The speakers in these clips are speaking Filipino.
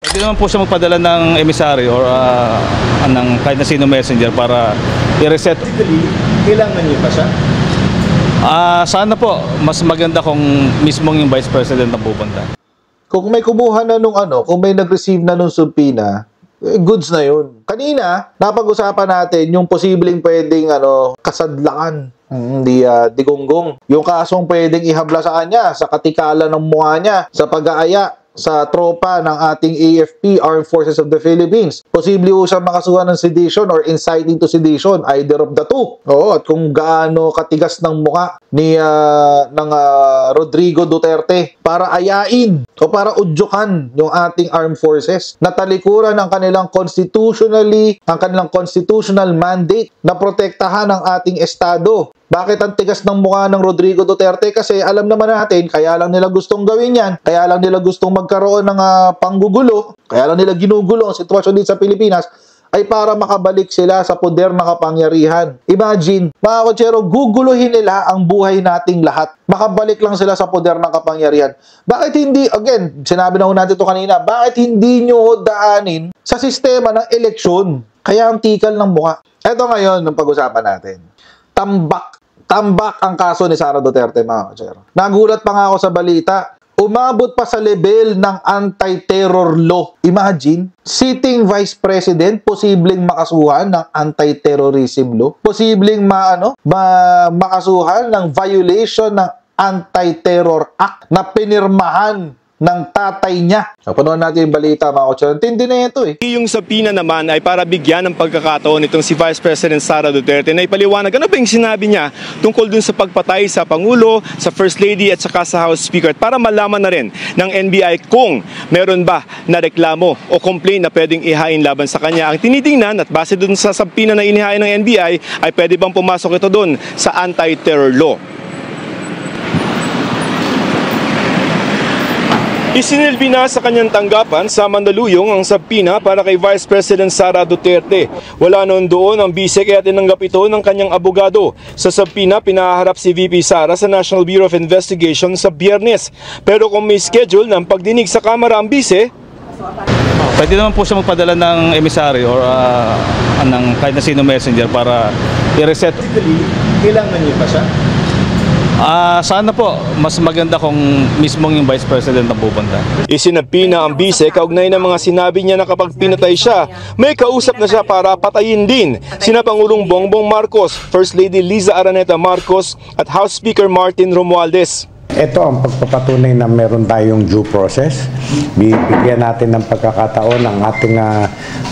Hindi naman po siya magpadala ng emisary or ng kahit na sino messenger para i-reset. Kailangan niyo pa siya? Sana po, mas maganda kung mismong yung Vice President ang pupunta. Kung may kumuha na kung may nag-receive na nung subpoena, goods na yun. Kanina, napag-usapan natin yung posibleng pwedeng kasadlakan. Di gonggong. Yung kasong pwedeng ihabla sa kanya, sa katikalan ng mukha niya, sa pag-aaya sa tropa ng ating AFP, Armed Forces of the Philippines. Posible po siya makasuhan ng sedition or inciting to sedition, either of the two. Oo, at kung gaano katigas ng mukha ni Rodrigo Duterte para ayain o para udyukan yung ating armed forces na talikuran ang kanilang constitutional mandate na protektahan ang ating estado. Bakit ang tigas ng mukha ng Rodrigo Duterte? Kasi alam naman natin, kaya lang nila gustong gawin yan, kaya lang nila gustong magkaroon ng panggugulo, kaya lang nila ginugulo ang sitwasyon dito sa Pilipinas, ay para makabalik sila sa poder ng kapangyarihan. Imagine, mga kotsero, guguluhin nila ang buhay nating lahat. Makabalik lang sila sa poder ng kapangyarihan. Bakit hindi, again, sinabi na ho natin ito kanina, bakit hindi nyo daanin sa sistema ng eleksyon? Kaya ang tikal ng mukha. Ito ngayon, ang pag-usapan natin. Tambak ang kaso ni Sara Duterte, mga kotsero. Nagulat pa nga ako sa balita. Umabot pa sa level ng anti-terror law. Imagine, sitting vice president, posibleng makasuhan ng anti-terrorism law. Posibleng makasuhan ng violation ng Anti-Terror Act na pinirmahan ng tatay niya. So, panood natin yung balita, mga kotsero. Tindi na ito eh. Yung subpoena naman ay para bigyan ng pagkakataon itong si Vice President Sara Duterte na ipaliwanag ano ba yung sinabi niya tungkol dun sa pagpatay sa Pangulo, sa First Lady at saka sa House Speaker para malaman na rin ng NBI kung meron ba na reklamo o complaint na pwedeng ihain laban sa kanya. Ang tinitingnan at base dun sa subpoena na inihain ng NBI ay pwede bang pumasok ito dun sa anti-terror law. Isinilbi na sa kanyang tanggapan sa Mandaluyong ang subpoena para kay Vice President Sara Duterte. Wala noon doon ang bise kaya tinanggap ito ng kanyang abogado. Sa subpoena, pinaharap si VP Sara sa National Bureau of Investigation sa Biyernes. Pero kung may schedule ng pagdinig sa Kamara ang bise, pwede naman po siya magpadala ng emisary or ng kahit na sino messenger para i-reset. Kailangan niyo pa siya? Sana po, mas maganda kung mismong yung Vice President ang pupunta. Isinabpina ang bise kaugnay ng mga sinabi niya na kapag pinatay siya, may kausap na siya para patayin din sina Pangulong Bongbong Marcos, First Lady Liza Araneta Marcos at House Speaker Martin Romualdez. Ito ang pagpapatunay na meron tayong due process. Bibigyan natin ng pagkakataon ng ating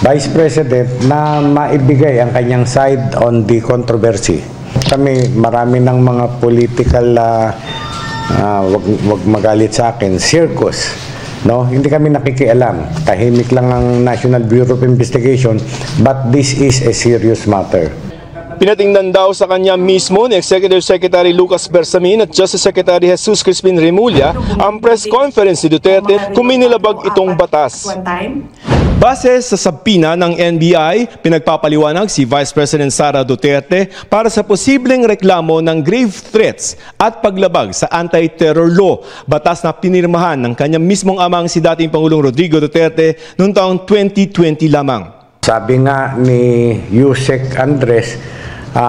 Vice President na maibigay ang kanyang side on the controversy. Kami, marami ng mga political, wag magalit sa akin, circus. No? Hindi kami nakikialam. Tahimik lang ang National Bureau of Investigation, but this is a serious matter. Pinatingnan daw sa kanya mismo ni Executive Secretary Lucas Bersamin at Justice Secretary Jesus Crispin Remulla ang press conference ni Duterte kung may nilabag itong batas. Base sa subpoena ng NBI, pinagpapaliwanag si Vice President Sara Duterte para sa posibleng reklamo ng grave threats at paglabag sa anti-terror law, batas na pinirmahan ng kanyang mismong amang si dating Pangulong Rodrigo Duterte noong taong 2020 lamang. Sabi nga ni Yusek Andres,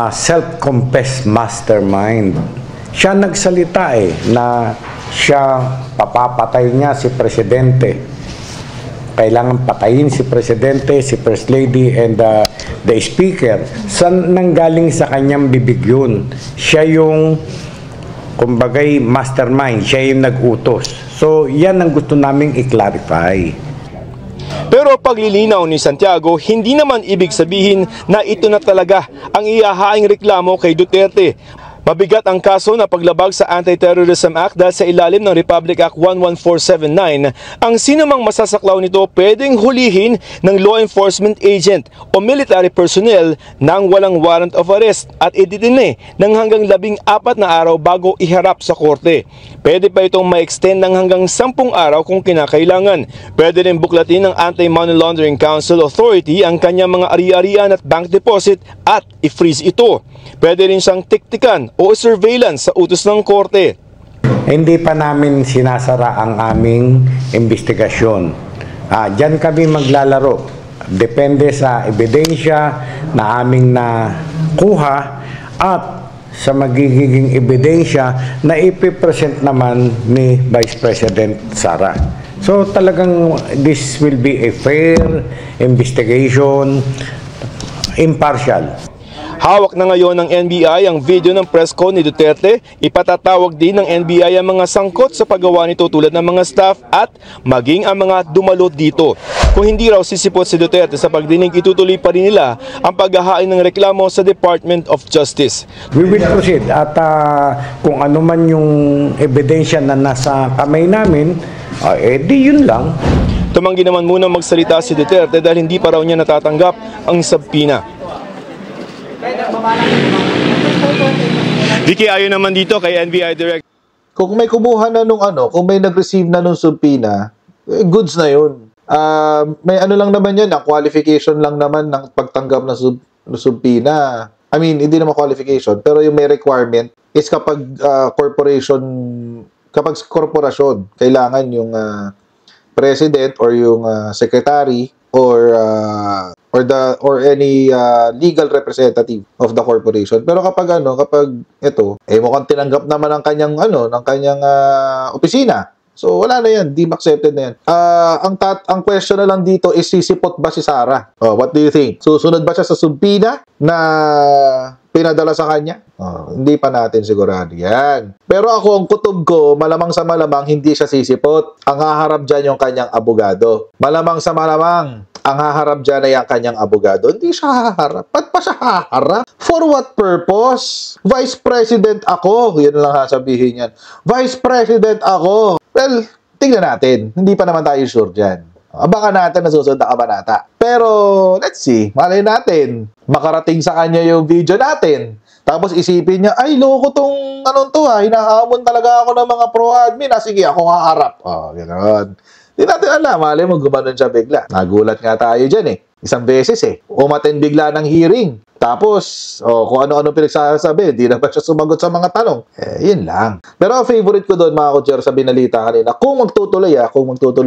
self-confessed mastermind. Siya nagsalita na siya papapatay niya si Presidente. Kailangan patayin si Presidente, si First Lady, and the Speaker. Saan nanggaling sa kanyang bibig yun? Siya yung, kumbagay, mastermind. Siya yung nag-utos. So, yan ang gusto naming i-clarify. Pero paglilinaw ni Santiago, hindi naman ibig sabihin na ito na talaga ang ihahaing reklamo kay Duterte. Mabigat ang kaso na paglabag sa Anti-Terrorism Act dahil sa ilalim ng Republic Act 11479, ang sinumang masasaklaw nito pwedeng hulihin ng law enforcement agent o military personnel nang walang warrant of arrest at ididine ng hanggang 14 na araw bago iharap sa korte. Pwede pa itong ma-extend ng hanggang 10 araw kung kinakailangan. Pwede rin buklatin ng Anti-Money Laundering Council Authority ang kanyang mga ari-arian at bank deposit at i-freeze ito. Pwede rin siyang tiktikan o surveillance sa utos ng korte. Hindi pa namin sinasara ang aming investigasyon. Diyan kami maglalaro. Depende sa ebidensya na aming nakuha at sa magiging ebidensya na ipipresent naman ni Vice President Sara. So talagang this will be a fair investigation, impartial. Hawak na ngayon ng NBI ang video ng press con ni Duterte. Ipatatawag din ng NBI ang mga sangkot sa paggawa nito tulad ng mga staff at maging ang mga dumalot dito. Kung hindi raw sisipot si Duterte sa pagdinig, itutuloy pa rin nila ang paghahain ng reklamo sa Department of Justice. We will proceed at kung ano man yung ebidensya na nasa kamay namin, di yun lang. Tumanggi naman muna magsalita si Duterte dahil hindi pa raw niya natatanggap ang subpoena. Vicky, ayon naman dito kay NBI Direct. Kung may kumuha na nung kung may nag-receive na nung subpoena, goods na yun. May lang naman yan, qualification lang naman ng pagtanggap ng subpoena. I mean, hindi naman qualification, pero yung may requirement is kapag korporasyon, kailangan yung president or yung secretary or any legal representative of the corporation. Pero kapag mukhang tinanggap naman ng kanyang opisina. So wala na yan, deemed accepted na yan. Ang question na lang dito is sisipot ba si Sara? What do you think? Susunod ba siya sa subpoena na pinadala sa kanya? Hindi pa natin sigurado yan. Pero ako, ang kutob ko, malamang sa malamang hindi siya sisipot. Ang haharap dyan yung kanyang abogado. Malamang sa malamang ang haharap dyan ay ang kanyang abogado. Hindi siya haharap. Ba't pa siya haharap? For what purpose? Vice President ako. Yan lang sasabihin yan. Vice President ako. Well, tingnan natin. Hindi pa naman tayo sure dyan. Baka natin nasusunod na kabanata. Pero, let's see. Malay natin. Makarating sa kanya yung video natin. Tapos isipin niya, ay, loko tong hinahamon talaga ako ng mga pro-admin. Sige, ako haharap. Ganoon. Hindi natin alam. Malay mo, gumanon siya bigla. Nagulat nga tayo dyan Isang beses umattend bigla ng hearing. Tapos, kung ano-ano pinagsasabi, hindi na ba siya sumagot sa mga tanong? Yun lang. Pero ang favorite ko doon, mga kutsero, sa binalita kanina, kung magtutuloy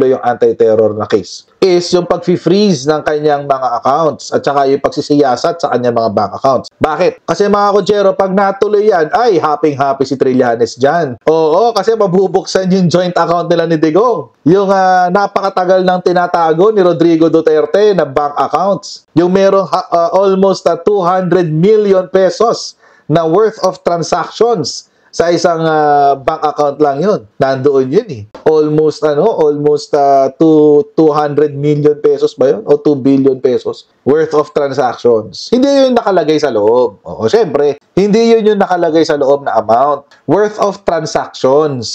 yung anti-terror na case, is yung pag-freeze ng kanyang mga accounts at saka yung pagsisiyasat sa kanyang mga bank accounts. Bakit? Kasi mga kutsero, pag natuloy yan, ay, happy-happy si Trillanes dyan. Oo, kasi mabubuksan yung joint account nila ni Digong. Yung napakatagal nang tinatago ni Rodrigo Duterte na bank accounts. Yung merong almost 200 million pesos na worth of transactions sa isang bank account lang yun. Nandoon yun Almost 200 million pesos ba yun? O 2 billion pesos worth of transactions. Hindi yun nakalagay sa loob. Syempre, hindi yun yung nakalagay sa loob na amount. Worth of transactions.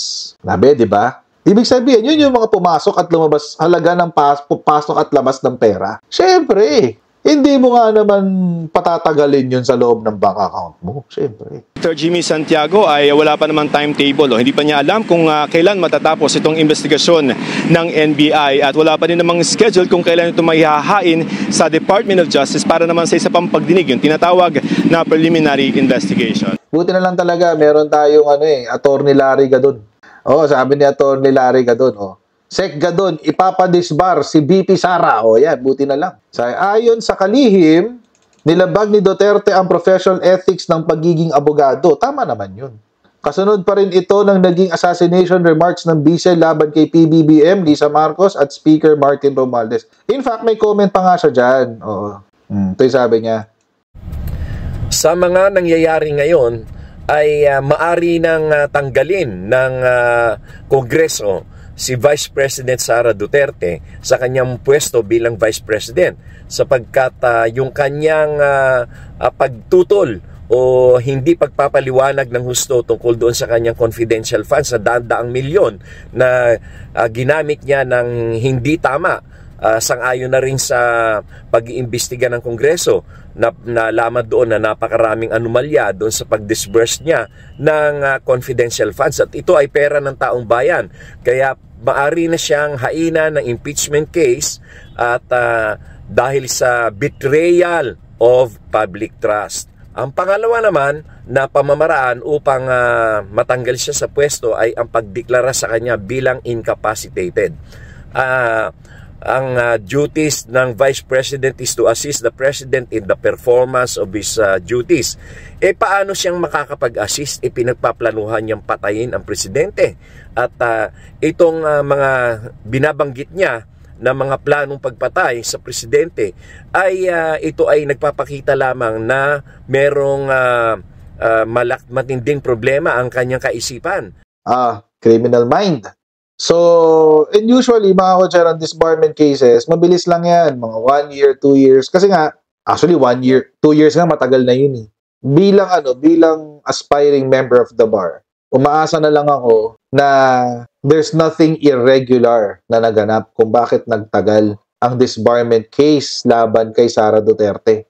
Nabi, di ba? Ibig sabihin, yun yung mga pumasok at lumabas, halaga ng pasok at labas ng pera. Syempre, hindi mo nga naman patatagalin yun sa loob ng bank account mo. Syempre. Dr. Jimmy Santiago ay wala pa naman timetable. Hindi pa niya alam kung kailan matatapos itong investigasyon ng NBI at wala pa din namang schedule kung kailan ito maihahain sa Department of Justice para naman sa isa pang pagdinig, yung tinatawag na preliminary investigation. Buti na lang talaga, meron tayong Attorney Larry Gadon. Sabi ni Attorney Larry Gadon, Sec Gadon, ipapadisbar si BP Sara. Yan, buti na lang. Ayon sa kalihim, nilabag ni Duterte ang professional ethics ng pagiging abogado. Tama naman yun. Kasunod pa rin ito ng naging assassination remarks ng Vice laban kay PBBM, Lisa Marcos at Speaker Martin Romualdez. In fact, may comment pa nga siya dyan. Ito yung sabi niya. Sa mga nangyayari ngayon, ay maari nang tanggalin ng Kongreso si Vice President Sara Duterte sa kanyang pwesto bilang Vice President sapagkat yung kanyang pagtutol o hindi pagpapaliwanag ng husto tungkol doon sa kanyang confidential funds sa daan-daang milyon na ginamit niya ng hindi tama. Sang-ayon na rin sa pag-iimbestiga ng Kongreso na nalaman doon na napakaraming anomalya doon sa pag-disburse niya ng confidential funds at ito ay pera ng taong bayan. Kaya maari na siyang haina ng impeachment case at dahil sa betrayal of public trust. Ang pangalawa naman na pamamaraan upang matanggal siya sa pwesto ay ang pagdeklara sa kanya bilang incapacitated. duties ng Vice President is to assist the President in the performance of his duties. Paano siyang makakapag-assist? Pinagpaplanuhan niyang patayin ang Presidente. At itong mga binabanggit niya na mga planong pagpatay sa Presidente ay ito ay nagpapakita lamang na merong matinding problema ang kanyang kaisipan. Criminal mind. So, and usually, mga kotseran, disbarment cases, mabilis lang yan. Mga 1 year, 2 years. Kasi nga, actually 1 year, 2 years nga, matagal na yun eh. Bilang aspiring member of the bar, umaasa na lang ako na there's nothing irregular na naganap kung bakit nagtagal ang disbarment case laban kay Sara Duterte.